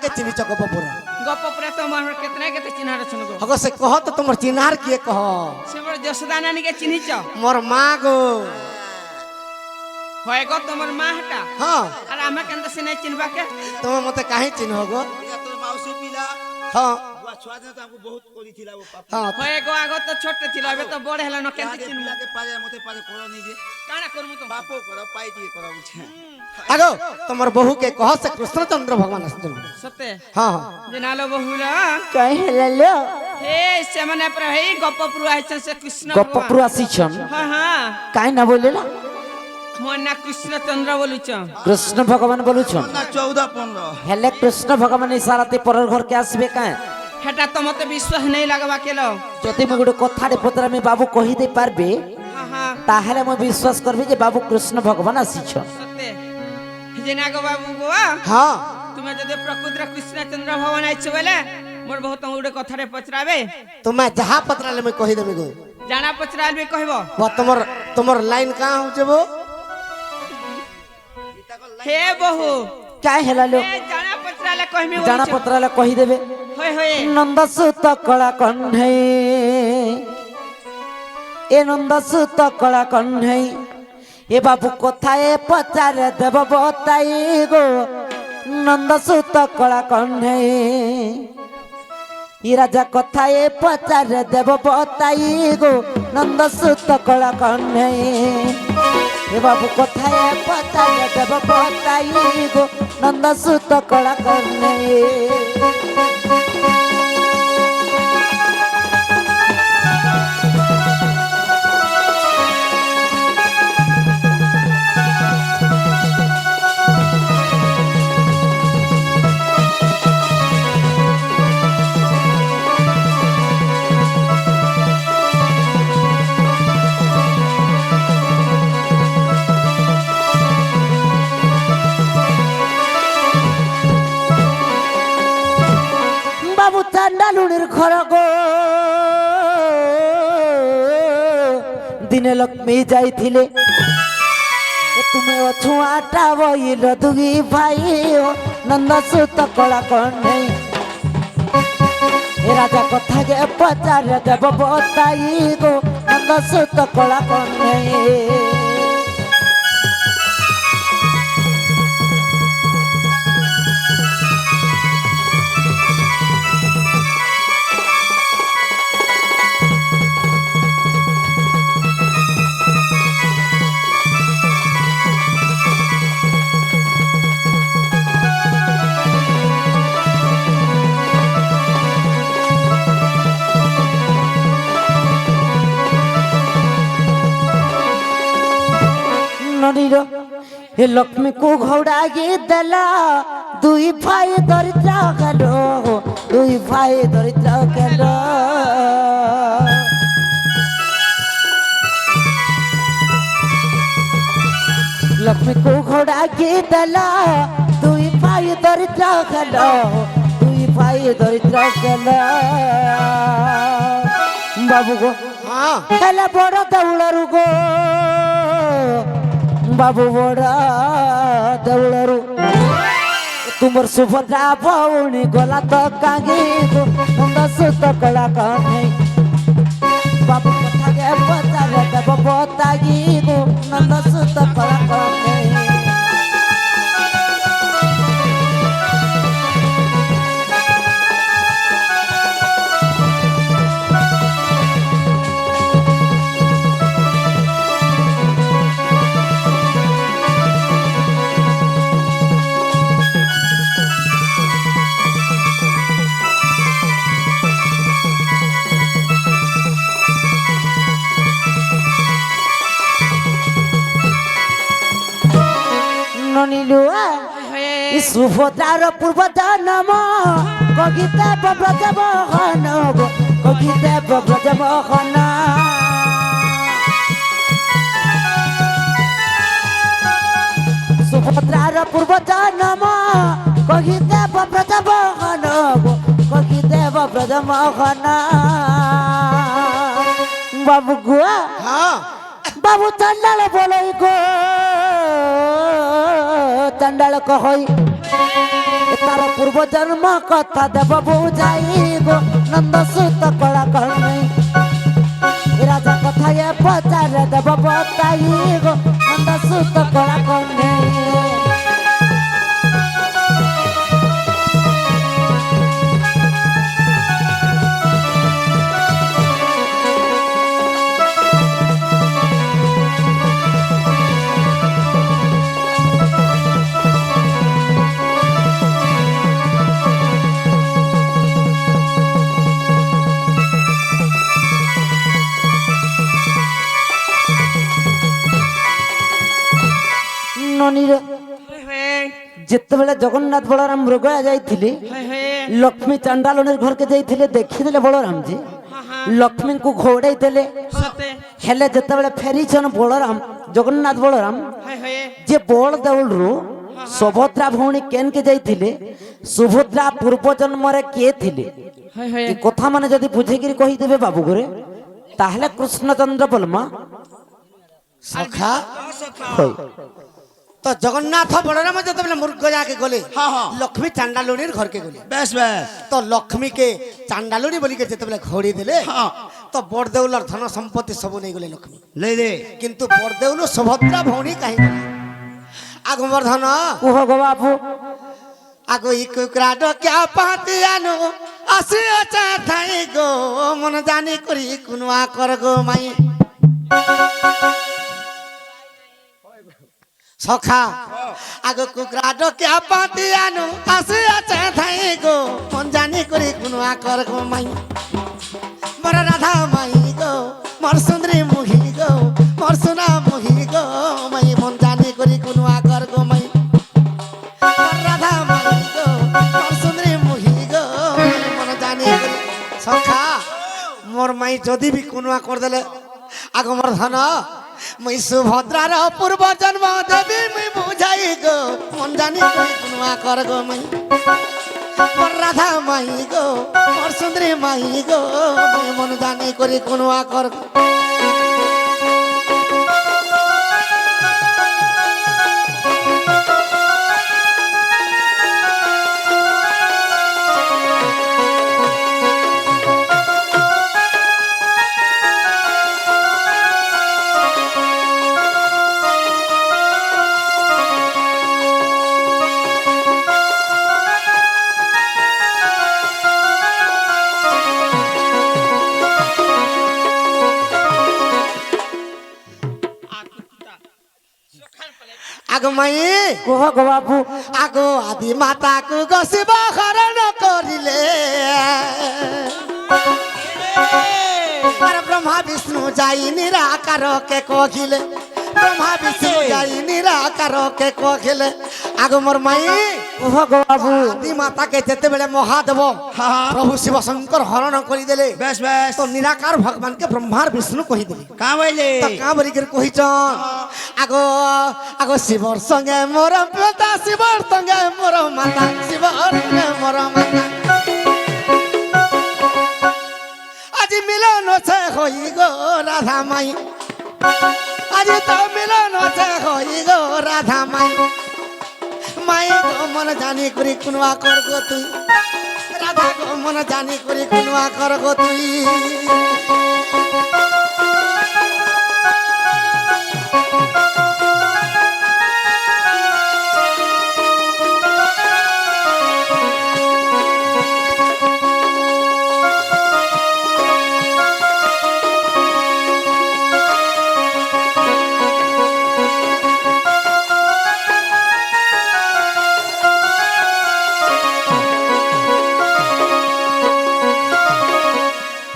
के चिन्हिच गपपुर गपपुर तो मोर केतना केते चिन्हार छन गो हगो से कह तो तुमर चिन्हार किए कह से मोर जसोदा नानी के चिन्हिच मोर माँ गो होय गो तमर माँ हटा हाँ अरे हमें केंद्र से नहीं चिन्हबा के तुम मते काहे चिन्ह गो तो माउसी पिला हाँ बुआ छुआ दे तो हमको बहुत कोरी थिला वो पापा हाँ होय गो आगो तो छोटे थिला अबे तो बड़ हेला न केंद्र आगे चिन्ह पिला के पारे मते पारे कोरो नहीं जे काना करमु तो बापो करो पाई दिए करो उछे आगो तुमर बहू के कह से कृष्णचंद्र भगवान असजन सत्य हाँ हाँ जनालो बहुला कहे लो हे सेमने पर हे गपपुर आइछ से कृष्ण गपपुर आसीछन हां हां काहे ना बोलेला मोर ना कृष्णचंद्र बोलुछ कृष्ण भगवान बोलुछन ना 14 15 हेले कृष्ण भगवान इशाराते परर घर के आसबे काहे हेटा तो मते विश्वास नहीं लगवा केलो जति में गुडे कथारे पतरा में बाबू कहि दे पारबे हां हां ताहले मैं विश्वास करबे जे बाबू कृष्ण भगवान आसीछन सत्य जेना गो बाबू गो हाँ तुम्हें जदे प्रकृति कृष्णचंद्र भगवान आइछ बोले मोर बहुत गुडे कथारे पचराबे तुम्हें जहाँ पत्र ले मैं कही देबे गो जाना पचराल भी कहबो वो तुमर लाइन कहाँ हो जबो हे बहू काय हेला लो ए जाना पचराले कहमी जाना पत्राला कहि देबे होय होय नंदसुत कला कन्है ए नंदसुत कला कन्है ए बाबू कोथाए पचार देव बताई गो नंदसुत कला कन्है ई राजा कोथाए पचार देव बताई गो नंदसुत कला कन्है ए बाबू कोथाए पचार देव बताई गो नंदसुत कला कन्है बाबू चांडालुनिर घर गो दिने लक्ष्मी जाइथिले तुमे अछुआटा बइल दुगी भाई हो नंदसुत कला कन्है ए राजा कथा के पचार देव बताई गो नंदसुत कला कन्है ननीर हे लक्ष्मी को घोड़ाई देला दुई भाई दरिद्र गेलो दुई भाई दरिद्र गेलो लक्ष्मी को घोड़ाई देला दुई भाई दरिद्र गेलो दुई भाई दरिद्र गेलो बाबू गो हाँ हेले बड़ दौड़रू गो बाबू बड़ा दौड़रू तुमर सुभद्रा भौणी गला तो कागे गो नंदसुत कला कन्है बाबू कथा के पचार देव बताई गो नंदसुत कला कन्है ननीलुआ सुभद्रार पूर्व जन्म कगिते ब्रज मोहन कगिते ब्रज मोहन सुभद्रार पूर्व जन्म कगिते ब्रज मोहन कगिते ब्रज मोहन बाबू गुआ हाँ बाबू चंडाल बोलै गो चंडाल कहई তার পূর্ব জন্ম কথা দেব বুঝাই গো নন্দ সুত কলা কর্ণে রাজা কথায় পচারে দেব বতাই গো নন্দ সুত কলা কর্ণে ননীর যেତେବେଳେ ଜଗନ୍ନାଥ ବଳରାମ ମୃଗୟା ଯାଇଥିଲେ ଲକ୍ଷ୍ମୀ ଚାଣ୍ଡାଳନୀର ଘରକେ ଯାଇଥିଲେ ଦେଖିଦେଲେ ବଳରାମ ଜି ଲକ୍ଷ୍ମୀଙ୍କୁ ଘୋଡେଇ ଦେଲେ ହେଲେ ଯେତେବେଳେ ଫେରିଛନ୍ ବଳରାମ ଜଗନ୍ନାଥ ବଳରାମ ଯେ ବଳ ଦେଉଳରୁ ସୁଭଦ୍ରା ଭଉଣୀ କେନକେ ଯାଇଥିଲେ ସୁଭଦ୍ରା ପୂର୍ବ ଜନ୍ମରେ କିଏ ଥିଲେ ଏ କଥା ମାନେ ଯଦି ବୁଝେଇକିରି କହିଦେବେ ବାବୁ ଘରେ ତାହେଲେ କୃଷ୍ଣଚନ୍ଦ୍ର ବଲମା ସଖା ସଖା তো জগন্নাথ বলরাম যেতবে মূর্গয়াকে গলে হ্যাঁ, হ্যাঁ। লক্ষ্মী চান্ডালুনির ঘরকে গলে বেশ বেশ তো লক্ষ্মীকে চান্ডালুনি বলিকে যেতবে ঘড়ি দেলে হ্যাঁ তো বড়দেউলর ধন সম্পত্তি সবু নেই গলে লক্ষ্মী লে দে কিন্তু বড়দেউল সুভদ্রা ভৌণী কাহি আগমর ধন কুহ গো বাবু আগো ই কুকরা ডক্যা পাতি আনো আসি আচা থাই গো মন জানি করি কুনয়া কর গো মাই সখা আগো কুকরা ডক্যা পাতি আনো আসি আচা থাই গো মন জানি করি কুনয়া কর গো মাই মর রাধা মাই গো মর সুন্দরী মুহি গো মর সোনা মুহি গো মাই মন জানি করি কুনয়া কর গো মাই রাধা মাই গো মর সুন্দরী মুহি গো মন জানি করি সখা মোর মাই যদি বি কুনয়া কর দেলে আগ মোর ধন মই সুভদ্রার পূর্ব জন্ম দেবী মই বুঝাই গো মন জানি করি কুনয়া কর গো মাই মোর রাধা মাই গো মোর সুন্দরী মাই গো মই মন জানি করি কুনয়া কর গো আগ মাই কুহ গো বাবু আগো আদি মাতাকু গসিব হরণ করিলে আর ব্রহ্মা বিষ্ণু যাই নিরাকার কে কহিলে ব্রহ্মা বিষ্ণু যাই নিরাকার কে কহিলে আগ মোর মাই কুহ গো বাবু আদি মাতাকে যেতেবেলে মহাদেব হ্যাঁ। প্রভু শিব শঙ্কর হরণ করিদেলে বেশ বেশ তো নিরাকার ভগবানকে ব্রহ্মার বিষ্ণু কহিদেলে কা বইলে তো কাঁ বলিকি কহিছন আগো আগো শিবর সঙ্গে মোর পিতা শিবর সঙ্গে মোর মাতা শিবর সঙ্গে মোর মাতা আজি মিলন আছে হই গো রাধা মাই আজি তো মিলন আছে হই গো রাধা মাই মাই গো মন জানি করি কুনয়া কর গো তুই রাধা গো মন জানি করি কুনয়া কর গো তুই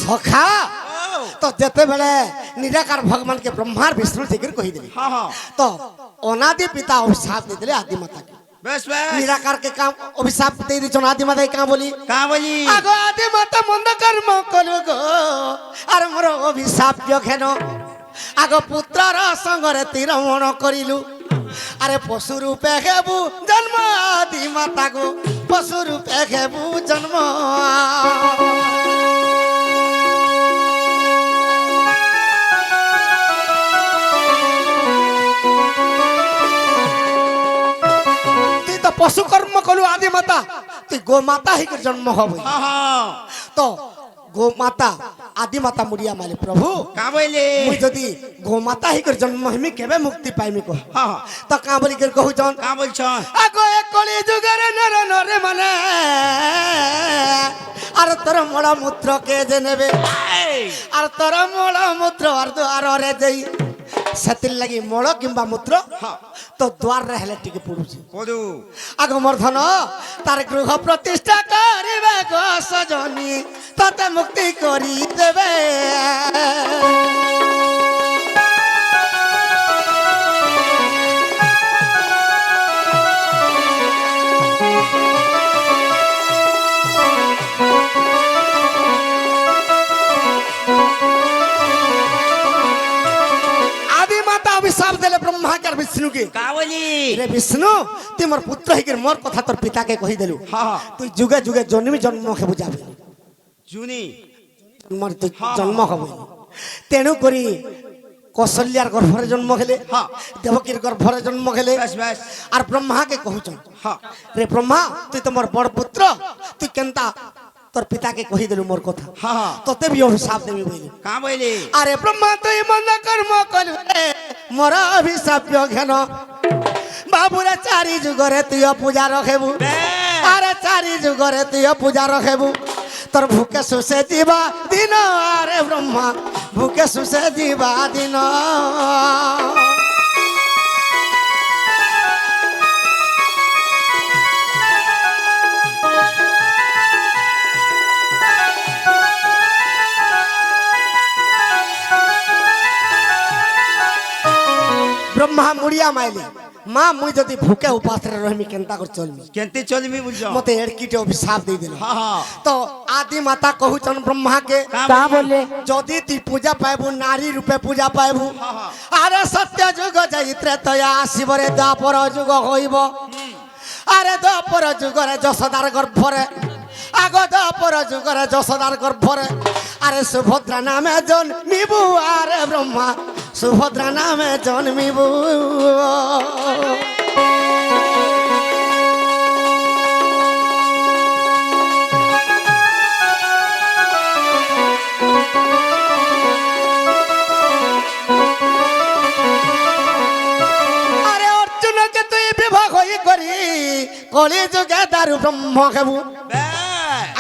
সখা তো যেতেবেলে নিরাকার ভগবানকে ব্রহ্মার বিষ্ণু ঠিকই কহিদেলি হ্যাঁ হ্যাঁ তো অনাদি পিতা অভিশাপ দিলে আদি মাতাকে বেশ বেশ নিরাকার কে কাম অভিশাপ দিয়ে দিছন আদি মাতাই কাম বলি কা বলি আগো আদি মাতা মন্দ কর্ম করু গো আর মোর অভিশাপ কেন আগ পুত্রর সঙ্গরে তীরমণ করিলু আরে পশু রূপে হেবু জন্ম আদি মাতা গো পশু রূপে হেবু জন্ম তুই তো পশু কর্ম কলু আগ আদি মাতা তুই গোমাতা হইকে জন্ম হব हाँ हाँ তো গোমাতা আদি মাতা মুড়িয়া মালি প্রভু का बोले মুই যদি গোমাতা হইকে জন্ম হইমি কেবে মুক্তি পাইমি কহ हाँ हाँ তো কাঁ বলি করে কহুছন का बोल छन আগো এ কলি যুগের নর নরে মানে আর তোর মল মূত্র কে যে নেবে আর তোর মল মূত্র আর দুয়ার রে যাই সেতির লাগি মল কিংবা মূত্র তো দুয়ার রে হেলে টিকে পড়ুছি पड़ू আগ মোর ধন তার গৃহ প্রতিষ্ঠা করিবে গো সজনী ততে মুক্তি করি দেবে আদি মাতা অভিশাপ দিলে ব্রহ্মা কে আর বিষ্ণুকে का बोली রে বিষ্ণু তুই মোর পুত্র হইকে মোর কথা তোর পিতাকে কহি দেলু हाँ हाँ তুই যুগে যুগে জন্মি জন্মকে বুঝাবি जूनी মোর তুই জন্ম হবি তেণু করি কৌশল্যার গর্ভরে জন্ম খেলে হ্যাঁ। দেবকীর গর্ভরে জন্ম খেলে बस बस আর ব্রহ্মাকে কহুছন हाँ রে ব্রহ্মা তুই তো মোর বড় পুত্র তুই কেনতা তোর পিতাকে কহি দেলু মোর কথা हाँ हाँ তোতে বি অভিশাপ দেবি বইলি का बोले আরে ব্রহ্মা তুই মন্দ কর্ম করবে মোর অভিশাপ্য ঘেন বাবুরে চারি যুগরে তুই পূজা রখেবু আরে চারি যুগরে তুই পূজা রখেবু তোর ভুকে শুষে ଯିବା দিন আরে ব্রহ্মা ভুকে শুষে ଯିବା দিন ব্রহ্মা মুড়িয়া মাইলি মা মুই যদি ভুকে উপাসরে রহমি কেনতা করে চলমি केंते चलमी बुझो মতে এড়কিটে অভিশাপ দিয়ে দিল हाँ हाँ তো আদি মাতা কহুচন ব্রহ্মাকে তা বলে যদি তুই পূজা পাইবু নারী রূপে পূজা পাইবু আরে সত্য যুগ যাই ত্রেতয়া আসিবরে দ্বাপর যুগ হইব আরে দ্বাপর যুগরে যশোদার গর্ভরে আগ দ্বাপর যুগরে যশোদার গর্ভরে আরে সুভদ্রা নামে জন্মিবু আরে ব্রহ্মা সুভদ্রা নামে জন্মিবু আরে অর্জুনকে তুই বিবাহ হই করি কলি যুগে দারু ব্রহ্ম খেবু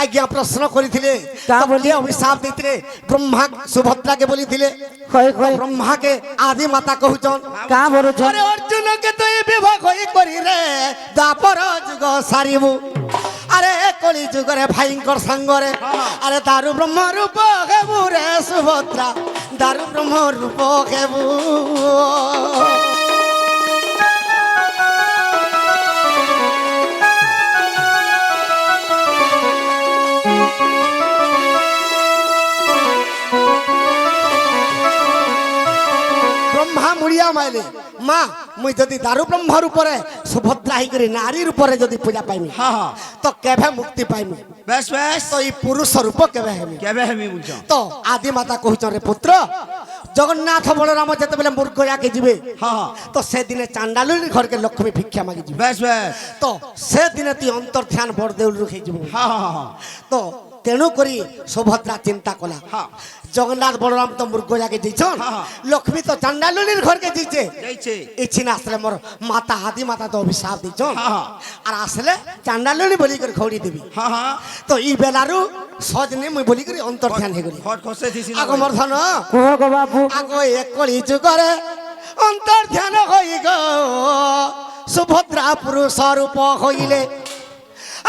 আজ্ঞা প্রশ্ন করিଥିଲେ তা বলি অভিশাপ দিতে ব্রহ্মা সুভদ্রাকে বলিଥିଲେ কই কই ব্রহ্মাকে আদি মাতা কহুচন কা বলছ আরে অর্জুনকে তুই বিবাহ হই করি রে দ্বাপর যুগ সারিবু আরে কলি যুগরে ভাইঙ্কর সাঙ্গরে আরে দারু ব্রহ্ম রূপ খেবু রে সুভদ্রা দারু ব্রহ্ম রূপ খেবু ব্রহ্মা মুড়িয়া মাইলে মা মুই যদি দারু ব্রহ্মর উপরে সুভদ্রা হইকরি নারীর উপরে যদি পূজা পাইমি हाँ हाँ তো কেভে মুক্তি পাইমি बस बस তো এই পুরুষ রূপ কেবে হেমি क्या बे हमें बुझो তো আদি মাতা কহুছন রে পুত্র জগন্নাথ বলরাম যেতবেলে মূর্খয়াকে যাবে हाँ हाँ তো সেদিনে চান্ডালুর ঘরকে লক্ষ্মী ভিক্ষা মাগি যাবে बस बस তো সেদিনে তুই অন্তর ধ্যান বড় দেউল রুখে যাব हाँ हाँ हाँ তো তেণু করি সুভদ্রা চিন্তা কলা हाँ জগন্নাথ বলরাম তো মূর্খয়াকে যাইছন হ্যাঁ। লক্ষ্মী তো চান্ডালুর ঘরকে যাইছে जाइछे ইচ্ছি না আসলে মোর মাতা আদি মাতা তো অভিশাপ দিছ হ্যাঁ। আর আসলে চান্ডালুনি বলি করে খৌড়ি দিবি हाँ हाँ তো ই বেলারু সজনে মুই বলি করে অন্তর ধ্যান হয়ে গলি हट खसे थी আগ মোর ধন কুহ গো বাবু আগ একলি যুগরে অন্তর ধ্যান হই গো সুভদ্রা পুরুষ রূপ হইলে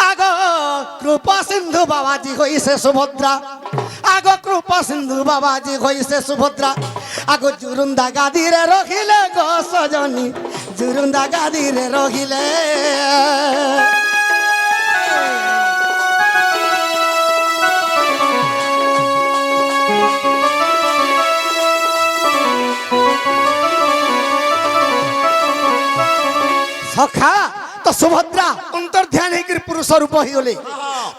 আগ কৃপা সিন্ধু বাবাজি হইছে সুভদ্রা আগ কৃপা সিন্ধু বাবাজি হইছে সুভদ্রা আগ জুরুন্দা গাদিরে রখিলে গো সজনী জুরুন্দা গাদিরে রখিলে সখা তো সুভদ্রা অন্তর ধ্যান হইকি পুরুষ রূপ হইলে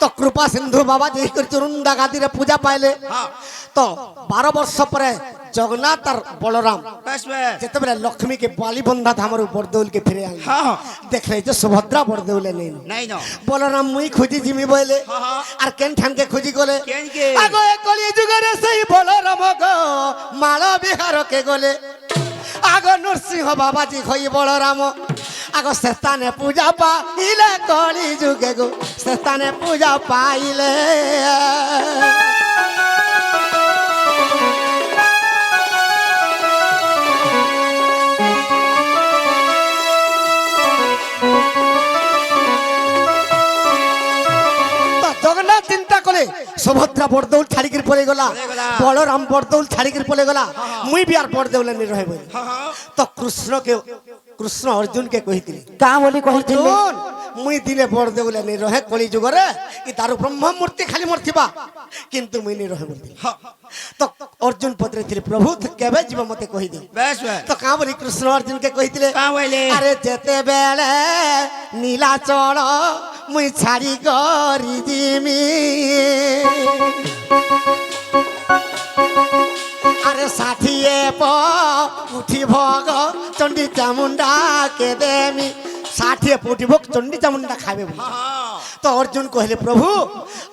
তো কৃপা সিন্ধু বাবা যে চুরুন্দা গাদিরে পূজা পাইলে हाँ তো 12 বর্ষ পরে জগন্নাথ আর বলরাম बस बस যেতবেলে লক্ষ্মী কে বালি বন্ধা ধামরু বরদৌল কে ফিরে আনলে हाँ हाँ দেখলে যে সুভদ্রা বরদৌলে নেই नहीं ना বলরাম মুই খুঁজি জিমি বইলে हाँ हाँ আর কেন ঠানকে খুঁজি গলে केन के আগো এ কলি যুগরে সেই বলরাম গো মাল বিহার কে গলে আগো নরসিংহ বাবাজি হই বলরাম আগো সে স্থানে পূজা পাইলে কলি যুগে গো সে স্থানে পূজা পাইলে জগন্নাথ চিন্তা করে সুভদ্রা বরদৌল ছাড়িকির পড়ে গলা বলরাম বরদৌল ছাড়িকির পড়ে গলা মুই বি আর বরদৌলে নি রহে বলি हाँ हाँ তো কৃষ্ণ অর্জুনকে কহিতিলি কা বলি কহিছিলে অর্জুন মুই দিনে বরদৌলে নি রহে কলি যুগরে ই দারু ব্রহ্ম মূর্তি খালি মূর্তিবা কিন্তু মুই নি রহে বলি हाँ তো অর্জুন পত্রেছিলি প্রভু কেবে জীব মতে কহি দি बस बस তো কা বলি কৃষ্ণ অর্জুনকে কহিতিলে कहाँ बोले আরে যেতে বেলে নীলাচল মুই ছাড়ি করি জিমি আরে ষাঠিয়ে উঠি ভগ চণ্ডী চামুন্ডা কে দেমি ষাঠিয়ে উঠি ভোগ চণ্ডী চামুন্ডা খাবে বলি। हाँ हाँ তো অর্জুন কহিলে প্রভু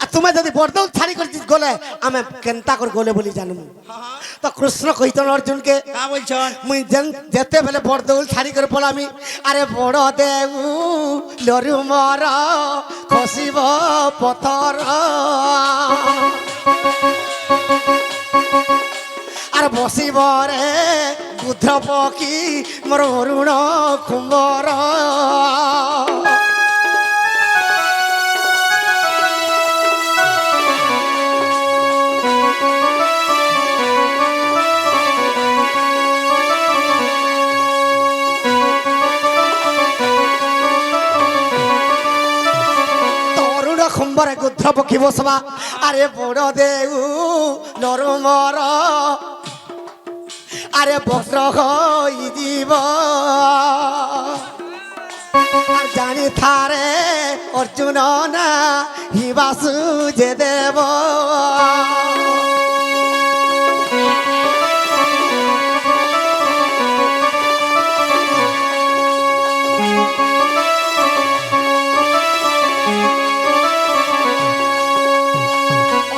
আর তুমি যদি বরদৌল ছাড়ি করে গলে আমি কেনতা করে গলে বলি জানবো हाँ তো কৃষ্ণ কহিতন অর্জুনকে कहाँ बोल छन মুই যেতে বেলে বরদৌল ছাড়ি করে পলামি আরে বড় দেউ লরু মর খসিব পথর আর বসিব রে বুদ্ধ পক্ষী মোর অরুণ কুম্বর তরুণ কুম্বরে গুদ্ধ পক্ষী বসবা আরে বড় দেউ নরমর আরে বস্ত্র হই দিব আর জানি থারে অর্জুন না হিবাসু যে দেব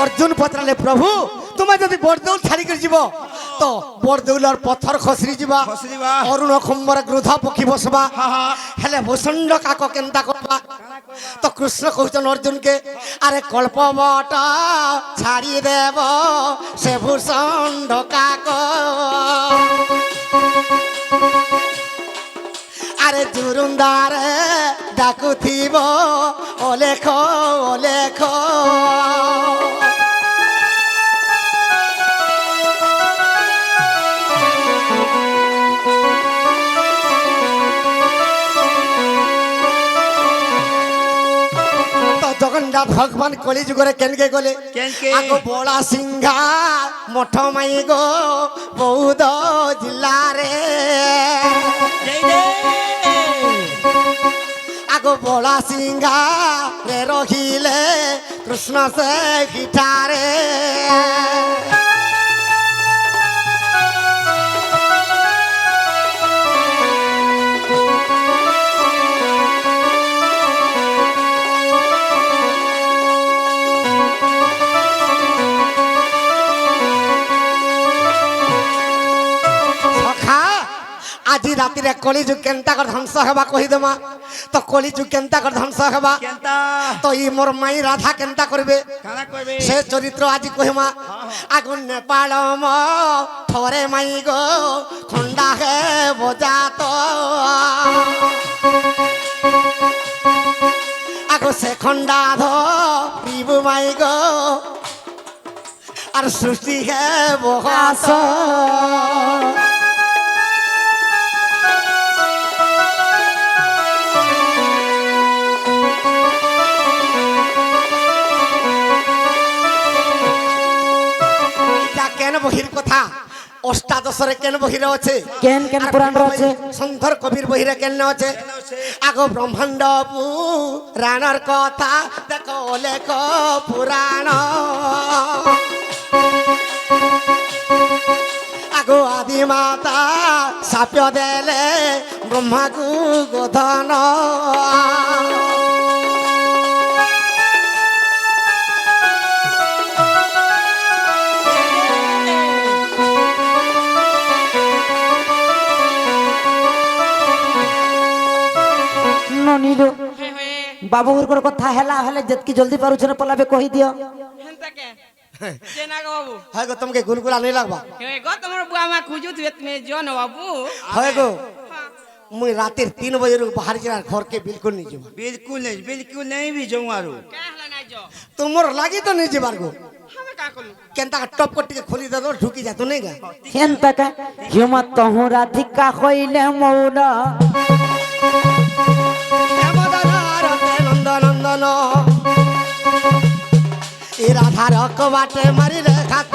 অর্জুন পত্রালে প্রভু তুমি যদি বরদৌল ছাড়ি করে যাব তো বরদৌলর পথর খসরি যা খসরিবা। অরুণ কুম্বর গ্রুধ পক্ষী বসবা हाँ हाँ হেলে ভূষণ্ড কাক কেনতা করবা তো কৃষ্ণ কହୁছন অর্জুনকে আরে কল্পবট ছাড়ি দেব সে ভূষণ্ড কাক আরে জুরুন্দারে ডাকুথিব ওলেখ ওলেখ জগন্নাথ ভগবান কলি যুগরে কেনকে গলে কেনকে? আগো বড়া সিংহা মঠ মাই গো বৌদ্ধ জিল্লারে जय जय আগো বড়া সিংহা রে রহিলে কৃষ্ণ সে গিটারে আজি রাতিরে কলিযুগ কেনতা কর ধ্বংস হবা কহিদেমা তো কলিযুগ কেনতা কর ধ্বংস হবা केनता তো ই মোর মাই রাধা কেনতা করবে खाना कोई সে চরিত্র আজি কহিমা আগুন নেপাল থরে মাই গো খন্ডা হে বজাত আগো সে খন্ডা ধরিবু মাই গো আর সৃষ্টি হে বহাস কেন বহির কথা অষ্টাদশরে কেন বহিরে আছে কেন কেন পুরাণ আছে সুন্দর কবির বহিরে কেন আছে আগো ব্রহ্মাণ্ড পুরাণর কথা দেখো লেখ পুরাণ ମାତା ସାପ୍ୟ ଦେଲେ ବ୍ରହ୍ମାକୁ ଗୋଧନ ନନିଲୋ ହେ ହେ ବାବୁଙ୍କର କଥା ହେଲା ହେଲେ ଯେତିକି ଜଲ୍ଦି ପାରୁଛ ନା ପଲାବେ କହିଦିଅ ହେନ୍ତା କେ ଯେ ନା ଗো ବାବୁ হয় গো তোমাকে গুলগুলা নেই লাগবা হে গো তোমার বুয়া মা খুঁজুথিবে তুমি জন বাবু হয় গো মুই রাতের 3 বজে বাহার যার ঘরকে বিলকুল नहीं যাবা बिल्कुल नहीं भी जाऊँ आरो কে হলা নাই যো তোমার লাগি তো नहीं যাবার গো আমি কা কলু কেনতা টপ কটিকে খুলি দে ঢুকি যা তো নেই গা হেনতাকা হিমা তহু রাধিকা কইলে মৌন নন্দনন্দন এ রাধার কবাটে মারি রে খাত